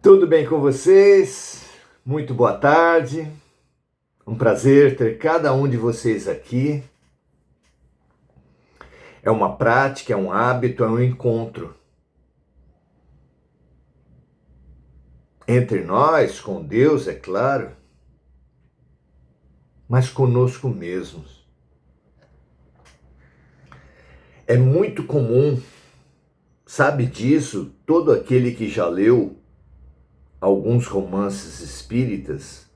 Tudo bem com vocês? Muito boa tarde. Um prazer ter cada um de vocês aqui. É uma prática, é um hábito, é um encontro entre nós, com Deus, é claro, mas conosco mesmos. É muito comum, sabe disso, todo aquele que já leu alguns romances espíritas,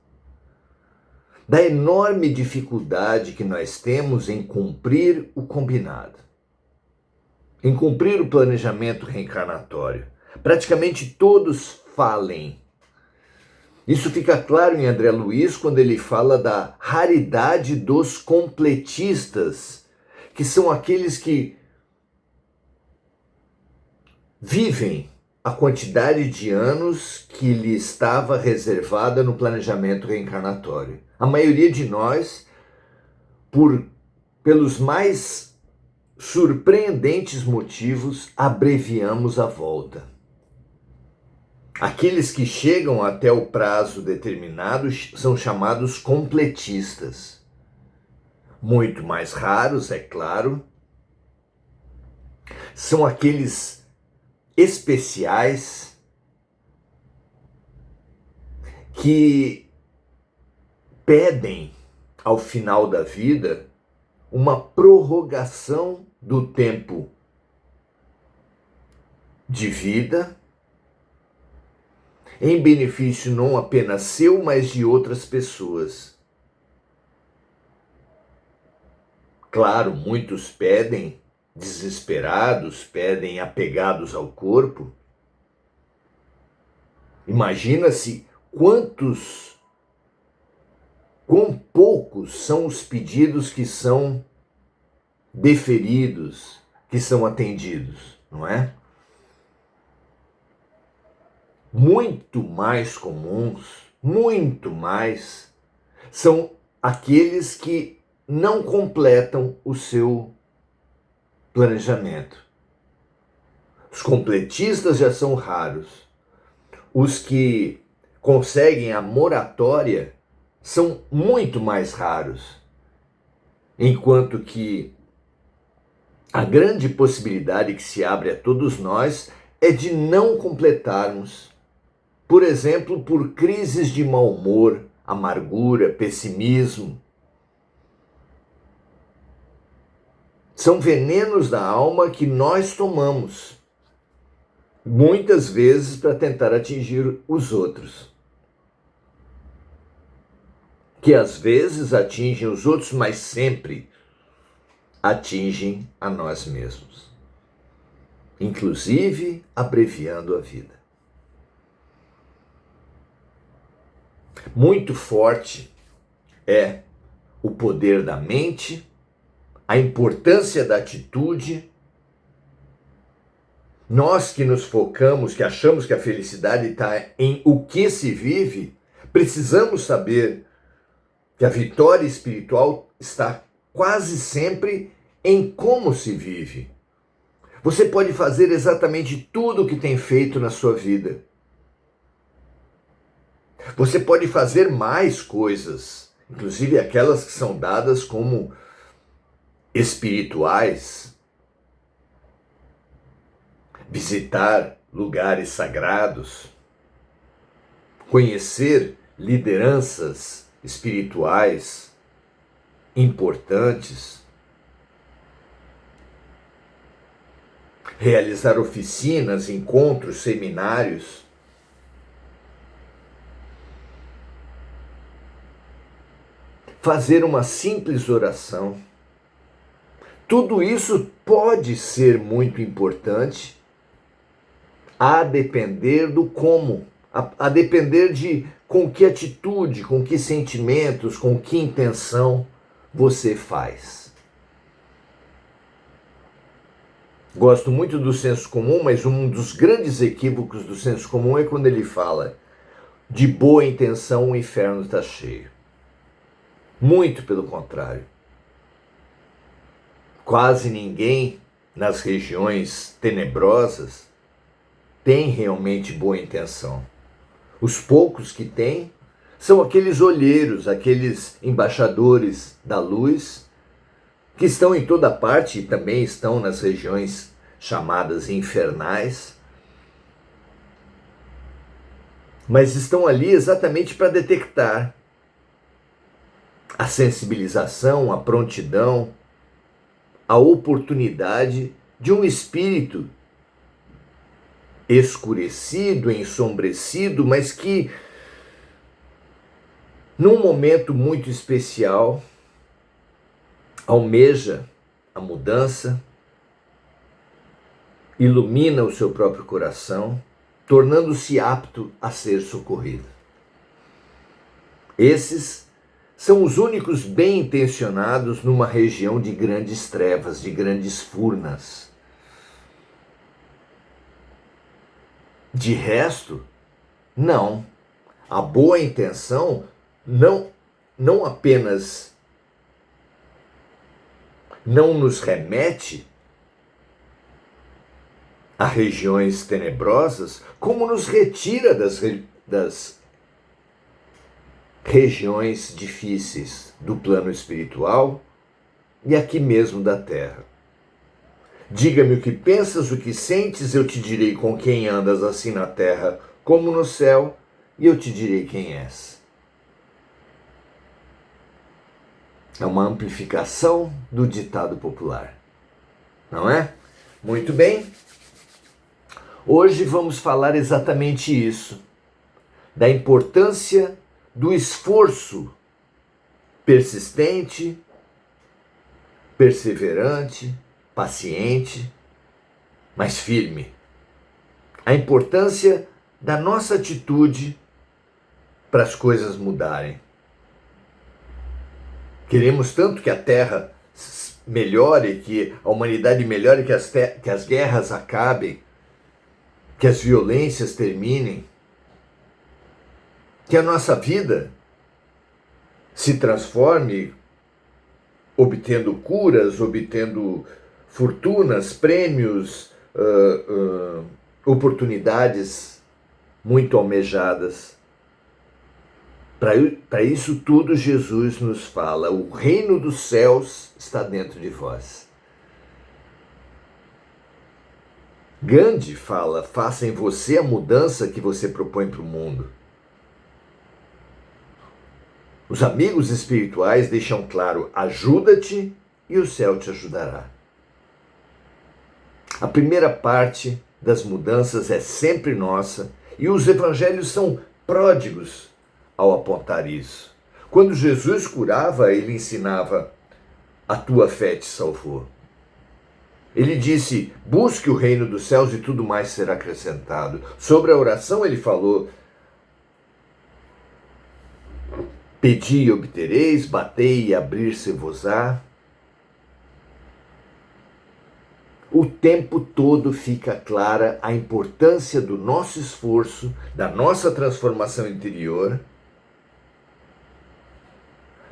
da enorme dificuldade que nós temos em cumprir o combinado, em cumprir o planejamento reencarnatório. Praticamente todos falem. Isso fica claro em André Luiz quando ele fala da raridade dos completistas, que são aqueles que vivem a quantidade de anos que lhe estava reservada no planejamento reencarnatório. A maioria de nós, pelos mais surpreendentes motivos, abreviamos a volta. Aqueles que chegam até o prazo determinado são chamados completistas. Muito mais raros, é claro, são aqueles especiais que pedem ao final da vida uma prorrogação do tempo de vida em benefício não apenas seu, mas de outras pessoas. Claro, muitos pedem desesperados, pedem apegados ao corpo. Imagina-se quão poucos são os pedidos que são deferidos, que são atendidos, não é? Muito mais comuns, muito mais, são aqueles que não completam o seu planejamento. Os completistas já são raros. Os que conseguem a moratória são muito mais raros. Enquanto que a grande possibilidade que se abre a todos nós é de não completarmos. Por exemplo, por crises de mau humor, amargura, pessimismo. São venenos da alma que nós tomamos, muitas vezes para tentar atingir os outros. Que às vezes atingem os outros, mas sempre atingem a nós mesmos. Inclusive abreviando a vida. Muito forte é o poder da mente, a importância da atitude. Nós que nos focamos, que achamos que a felicidade está em o que se vive, precisamos saber que a vitória espiritual está quase sempre em como se vive. Você pode fazer exatamente tudo o que tem feito na sua vida. Você pode fazer mais coisas, inclusive aquelas que são dadas como espirituais. Visitar lugares sagrados, conhecer lideranças espirituais importantes, realizar oficinas, encontros, seminários. Fazer uma simples oração. Tudo isso pode ser muito importante, a depender do como, a depender de com que atitude, com que sentimentos, com que intenção você faz. Gosto muito do senso comum, mas um dos grandes equívocos do senso comum é quando ele fala de boa intenção o inferno está cheio. Muito pelo contrário. Quase ninguém nas regiões tenebrosas tem realmente boa intenção. Os poucos que têm são aqueles olheiros, aqueles embaixadores da luz, que estão em toda parte e também estão nas regiões chamadas infernais, mas estão ali exatamente para detectar a sensibilização, a prontidão, a oportunidade de um espírito escurecido, ensombrecido, mas que, num momento muito especial, almeja a mudança, ilumina o seu próprio coração, tornando-se apto a ser socorrido. Esses são os únicos bem intencionados numa região de grandes trevas, de grandes furnas. De resto, não. A boa intenção não apenas não nos remete a regiões tenebrosas, como nos retira das regiões difíceis do plano espiritual e aqui mesmo da terra. Diga-me o que pensas, o que sentes, eu te direi com quem andas assim na terra como no céu, e eu te direi quem és. É uma amplificação do ditado popular, não é? Muito bem. Hoje vamos falar exatamente isso, da importância do esforço persistente, perseverante, paciente, mas firme. A importância da nossa atitude para as coisas mudarem. Queremos tanto que a Terra melhore, que a humanidade melhore, que as guerras acabem, que as violências terminem, que a nossa vida se transforme, obtendo curas, obtendo fortunas, prêmios, oportunidades muito almejadas. Para isso tudo, Jesus nos fala: o reino dos céus está dentro de vós. Gandhi fala: faça em você a mudança que você propõe para o mundo. Os amigos espirituais deixam claro: ajuda-te e o céu te ajudará. A primeira parte das mudanças é sempre nossa e os evangelhos são pródigos ao apontar isso. Quando Jesus curava, ele ensinava: a tua fé te salvou. Ele disse: busque o reino dos céus e tudo mais será acrescentado. Sobre a oração ele falou: pedi e obtereis, batei e abrir-se-vos-á. O tempo todo fica clara a importância do nosso esforço, da nossa transformação interior,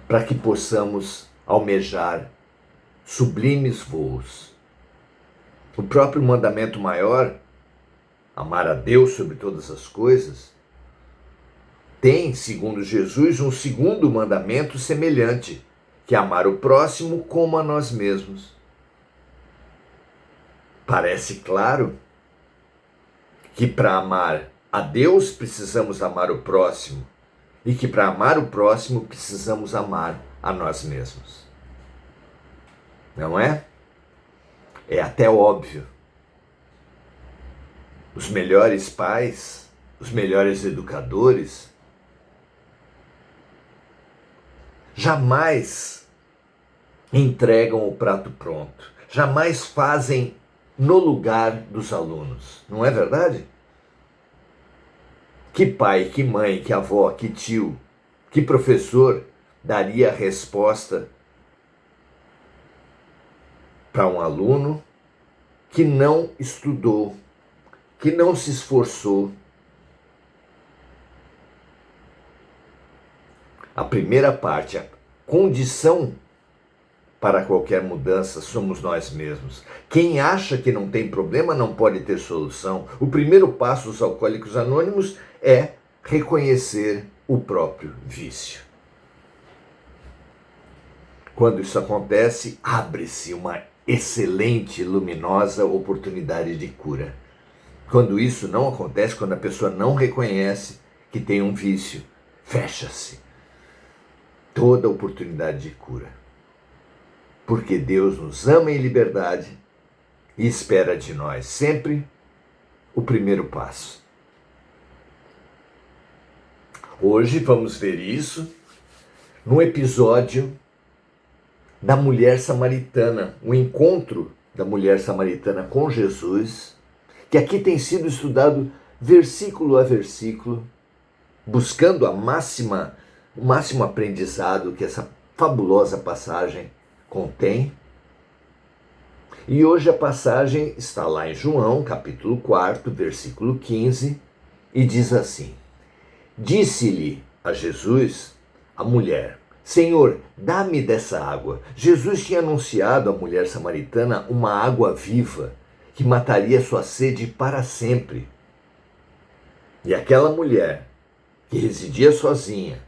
para que possamos almejar sublimes voos. O próprio mandamento maior, amar a Deus sobre todas as coisas, tem, segundo Jesus, um segundo mandamento semelhante, que é amar o próximo como a nós mesmos. Parece claro que para amar a Deus precisamos amar o próximo e que para amar o próximo precisamos amar a nós mesmos. Não é? É até óbvio. Os melhores pais, os melhores educadores, jamais entregam o prato pronto, jamais fazem no lugar dos alunos. Não é verdade? Que pai, que mãe, que avó, que tio, que professor daria a resposta para um aluno que não estudou, que não se esforçou? A primeira parte, a condição para qualquer mudança somos nós mesmos. Quem acha que não tem problema não pode ter solução. O primeiro passo dos Alcoólicos Anônimos é reconhecer o próprio vício. Quando isso acontece, abre-se uma excelente, luminosa oportunidade de cura. Quando isso não acontece, quando a pessoa não reconhece que tem um vício, fecha-se toda oportunidade de cura. Porque Deus nos ama em liberdade e espera de nós sempre o primeiro passo. Hoje vamos ver isso no episódio da mulher samaritana, o encontro da mulher samaritana com Jesus, que aqui tem sido estudado versículo a versículo, buscando o máximo aprendizado que essa fabulosa passagem contém. E hoje a passagem está lá em João, capítulo 4, versículo 15, e diz assim: Disse-lhe a Jesus a mulher: Senhor, dá-me dessa água. Jesus tinha anunciado à mulher samaritana uma água viva que mataria sua sede para sempre. E aquela mulher que residia sozinha,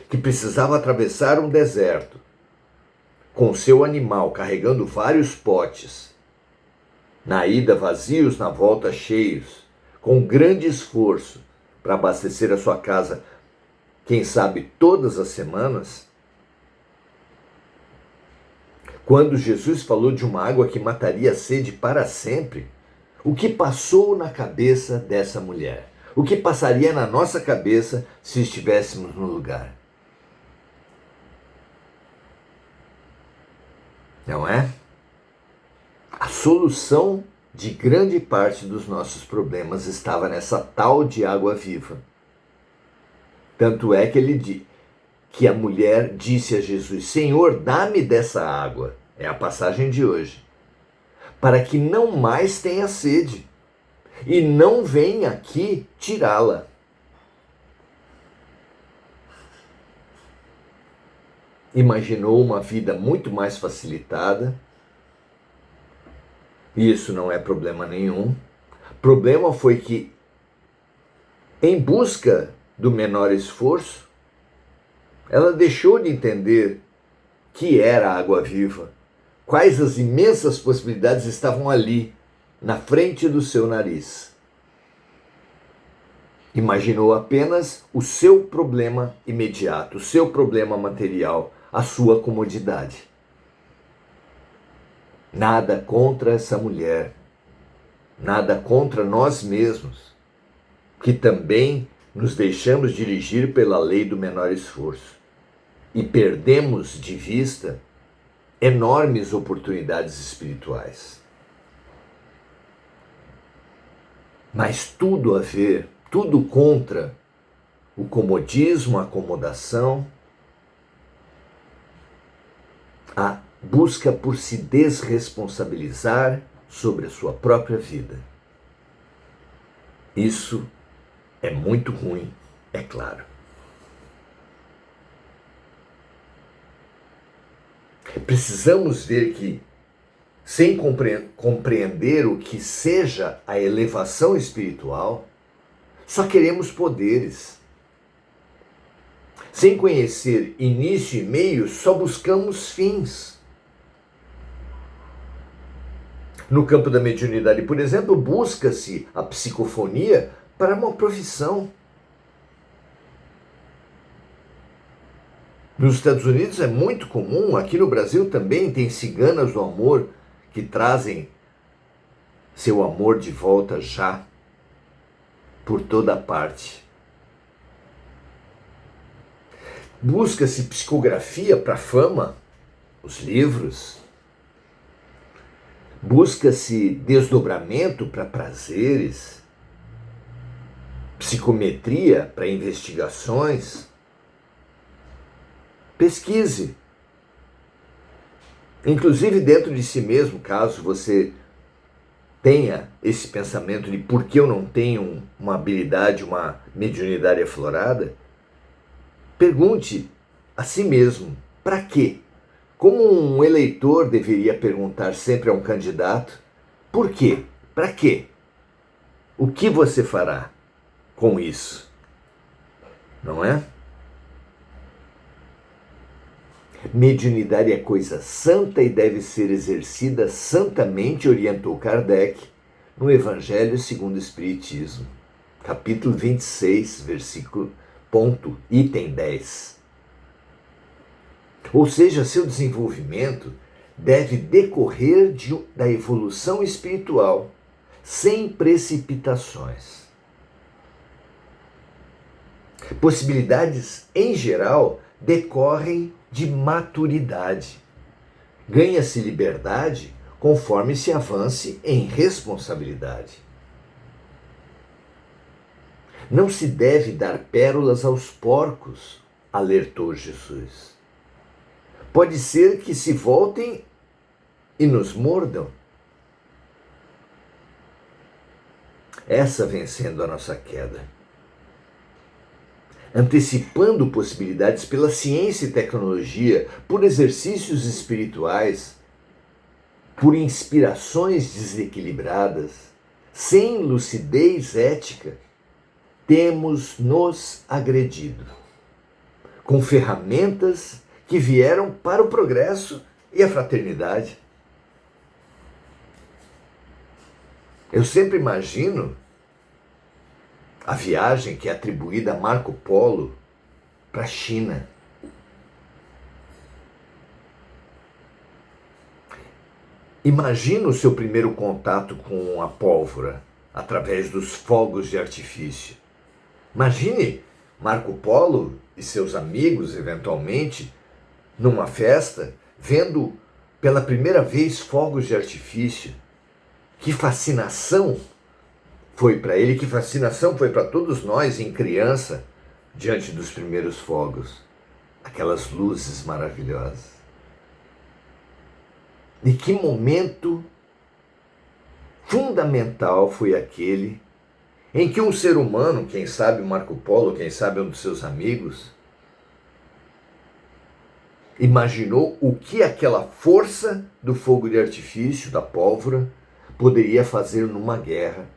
que precisava atravessar um deserto, com seu animal carregando vários potes, na ida vazios, na volta cheios, com grande esforço para abastecer a sua casa, quem sabe todas as semanas, quando Jesus falou de uma água que mataria a sede para sempre, o que passou na cabeça dessa mulher? O que passaria na nossa cabeça se estivéssemos no lugar? Não é? A solução de grande parte dos nossos problemas estava nessa tal de água viva. Tanto é que a mulher disse a Jesus: Senhor, dá-me dessa água. É a passagem de hoje. Para que não mais tenha sede e não venha aqui tirá-la. Imaginou uma vida muito mais facilitada. E isso não é problema nenhum. Problema foi que, em busca do menor esforço, ela deixou de entender que era a água viva, quais as imensas possibilidades estavam ali, na frente do seu nariz. Imaginou apenas o seu problema imediato, o seu problema material, a sua comodidade. Nada contra essa mulher, nada contra nós mesmos, que também nos deixamos dirigir pela lei do menor esforço e perdemos de vista enormes oportunidades espirituais. Mas tudo a ver, tudo contra o comodismo, a acomodação, a busca por se desresponsabilizar sobre a sua própria vida. Isso é muito ruim, é claro. Precisamos ver que, sem compreender o que seja a elevação espiritual, só queremos poderes. Sem conhecer início e meio, só buscamos fins. No campo da mediunidade, por exemplo, busca-se a psicofonia para uma profissão. Nos Estados Unidos é muito comum, aqui no Brasil também tem ciganas do amor que trazem seu amor de volta já por toda parte. Busca-se psicografia para fama, os livros. Busca-se desdobramento para prazeres, psicometria para investigações. Pesquise. Inclusive dentro de si mesmo, caso você tenha esse pensamento de por que eu não tenho uma habilidade, uma mediunidade aflorada, pergunte a si mesmo, para quê? Como um eleitor deveria perguntar sempre a um candidato, por quê? Para quê? O que você fará com isso? não é? Mediunidade é coisa santa e deve ser exercida santamente, orientou Kardec no Evangelho segundo o Espiritismo, capítulo 26, versículo item 10. Ou seja, seu desenvolvimento deve decorrer da evolução espiritual, sem precipitações. Possibilidades, em geral, decorrem de maturidade. Ganha-se liberdade conforme se avance em responsabilidade. Não se deve dar pérolas aos porcos, alertou Jesus. Pode ser que se voltem e nos mordam. Essa vem sendo a nossa queda. Antecipando possibilidades pela ciência e tecnologia, por exercícios espirituais, por inspirações desequilibradas, sem lucidez ética, temos nos agredido, com ferramentas que vieram para o progresso e a fraternidade. Eu sempre imagino a viagem que é atribuída a Marco Polo para a China. Imagina o seu primeiro contato com a pólvora através dos fogos de artifício. Imagine Marco Polo e seus amigos, eventualmente, numa festa, vendo pela primeira vez fogos de artifício. Que fascinação foi para ele, que fascinação foi para todos nós em criança, diante dos primeiros fogos. Aquelas luzes maravilhosas. E que momento fundamental foi aquele em que um ser humano, quem sabe Marco Polo, quem sabe um dos seus amigos, imaginou o que aquela força do fogo de artifício, da pólvora, poderia fazer numa guerra.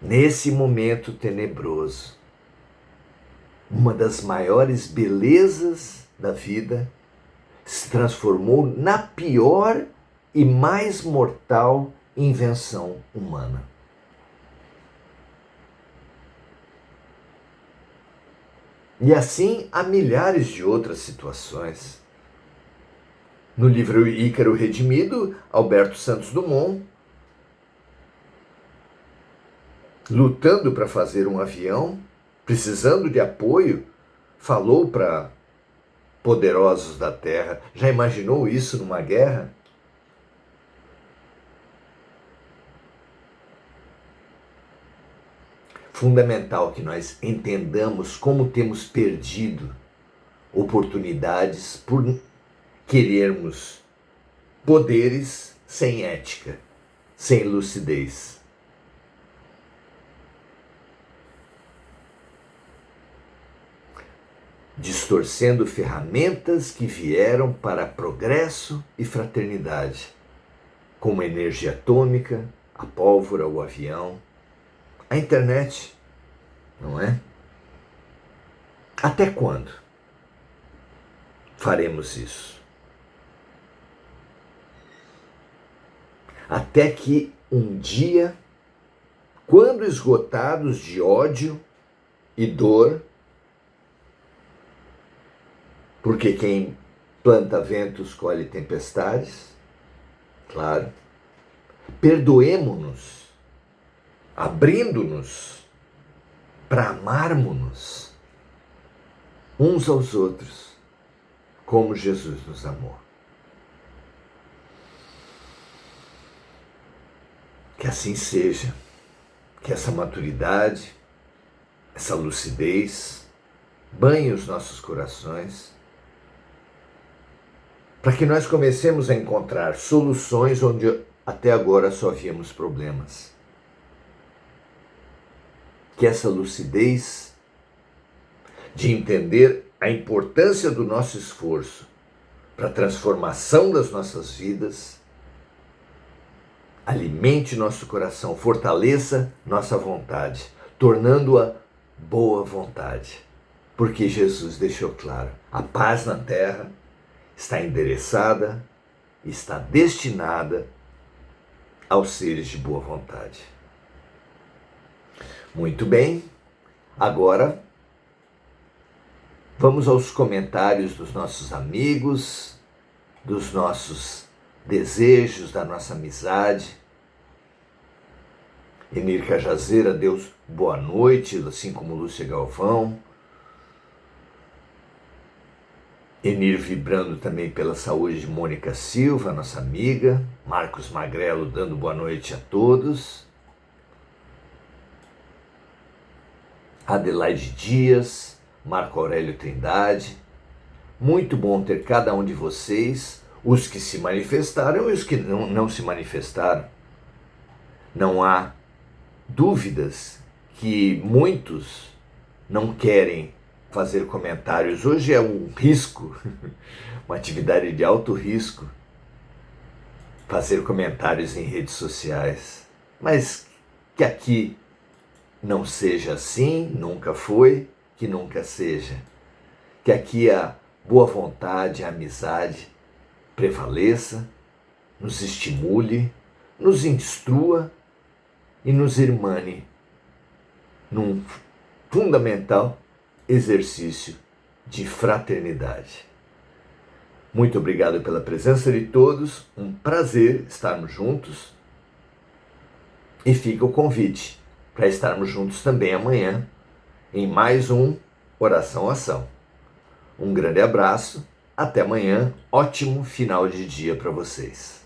Nesse momento tenebroso, uma das maiores belezas da vida se transformou na pior e mais mortal invenção humana. E assim há milhares de outras situações. No livro Ícaro Redimido, Alberto Santos Dumont, lutando para fazer um avião, precisando de apoio, falou para poderosos da Terra. Já imaginou isso numa guerra? Fundamental que nós entendamos como temos perdido oportunidades por querermos poderes sem ética, sem lucidez. Distorcendo ferramentas que vieram para progresso e fraternidade, como a energia atômica, a pólvora, o avião, a internet, não é? Até quando faremos isso? Até que um dia, quando esgotados de ódio e dor, porque quem planta ventos colhe tempestades, claro, perdoemo-nos, abrindo-nos para amarmos-nos uns aos outros, como Jesus nos amou. Que assim seja, que essa maturidade, essa lucidez banhe os nossos corações, para que nós comecemos a encontrar soluções onde até agora só víamos problemas. Que essa lucidez de entender a importância do nosso esforço para a transformação das nossas vidas alimente nosso coração, fortaleça nossa vontade, tornando-a boa vontade. Porque Jesus deixou claro, a paz na terra está endereçada, está destinada aos seres de boa vontade. Muito bem, agora vamos aos comentários dos nossos amigos, dos nossos desejos, da nossa amizade. Enir Cajazeira, Deus boa noite, assim como Lúcia Galvão. Enir vibrando também pela saúde de Mônica Silva, nossa amiga. Marcos Magrelo dando boa noite a todos. Adelaide Dias, Marco Aurélio Trindade. Muito bom ter cada um de vocês, os que se manifestaram e os que não se manifestaram. Não há dúvidas que muitos não querem fazer comentários. Hoje é um risco, uma atividade de alto risco, fazer comentários em redes sociais. Mas que aqui não seja assim, nunca foi, que nunca seja. Que aqui a boa vontade, a amizade prevaleça, nos estimule, nos instrua e nos irmane num fundamental exercício de fraternidade. Muito obrigado pela presença de todos, um prazer estarmos juntos e fica o convite para estarmos juntos também amanhã em mais um Oração Ação. Um grande abraço, até amanhã, ótimo final de dia para vocês.